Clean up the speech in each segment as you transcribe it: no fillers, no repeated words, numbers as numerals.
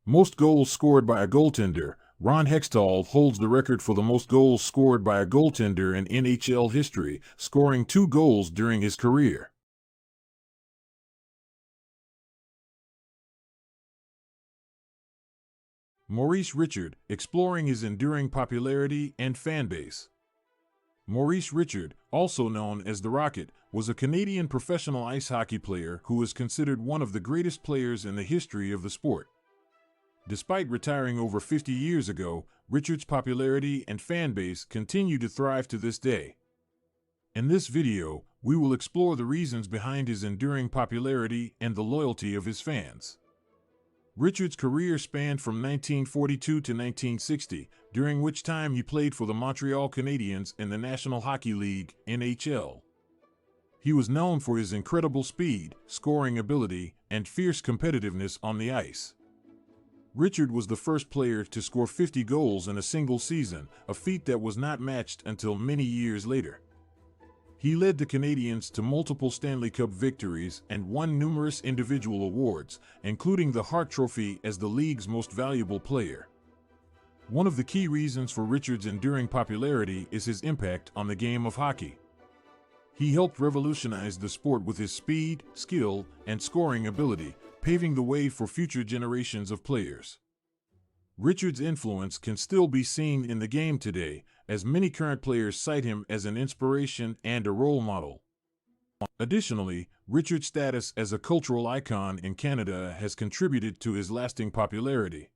Most goals scored by a goaltender. Ron Hextall holds the record for the most goals scored by a goaltender in NHL history, scoring 2 goals during his career. Maurice Richard, exploring his enduring popularity and fanbase. Maurice Richard, also known as the Rocket, was a Canadian professional ice hockey player who is considered one of the greatest players in the history of the sport. Despite retiring over 50 years ago, Richard's popularity and fanbase continue to thrive to this day. In this video, we will explore the reasons behind his enduring popularity and the loyalty of his fans. Richard's career spanned from 1942 to 1960, during which time he played for the Montreal Canadiens in the National Hockey League, NHL. He was known for his incredible speed, scoring ability, and fierce competitiveness on the ice. Richard was the first player to score 50 goals in a single season, a feat that was not matched until many years later. He led the Canadiens to multiple Stanley Cup victories and won numerous individual awards, including the Hart Trophy as the league's most valuable player. One of the key reasons for Richard's enduring popularity is his impact on the game of hockey. He helped revolutionize the sport with his speed, skill, and scoring ability, paving the way for future generations of players. Richard's influence can still be seen in the game today, as many current players cite him as an inspiration and a role model. Additionally, Richard's status as a cultural icon in Canada has contributed to his lasting popularity.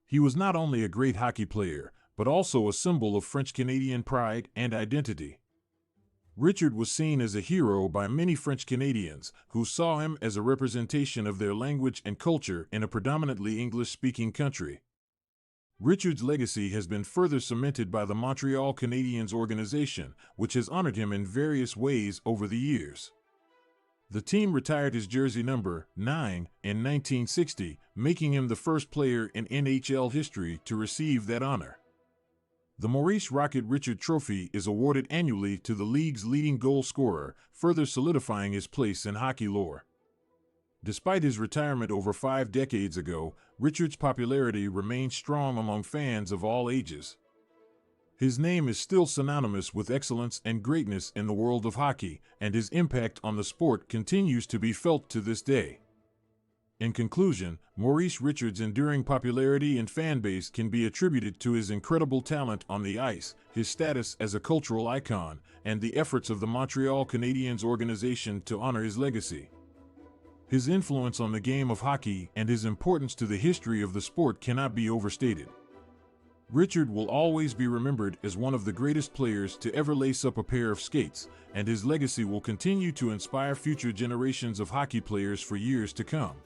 He was not only a great hockey player, but also a symbol of French-Canadian pride and identity. Richard was seen as a hero by many French Canadians, who saw him as a representation of their language and culture in a predominantly English-speaking country. Richard's legacy has been further cemented by the Montreal Canadiens organization, which has honored him in various ways over the years. The team retired his jersey number 9 in 1960, making him the first player in NHL history to receive that honor. The Maurice "Rocket" Richard Trophy is awarded annually to the league's leading goal scorer, further solidifying his place in hockey lore. Despite his retirement over 5 decades ago, Richard's popularity remains strong among fans of all ages. His name is still synonymous with excellence and greatness in the world of hockey, and his impact on the sport continues to be felt to this day. In conclusion, Maurice Richard's enduring popularity and fanbase can be attributed to his incredible talent on the ice, his status as a cultural icon, and the efforts of the Montreal Canadiens organization to honor his legacy. His influence on the game of hockey and his importance to the history of the sport cannot be overstated. Richard will always be remembered as one of the greatest players to ever lace up a pair of skates, and his legacy will continue to inspire future generations of hockey players for years to come.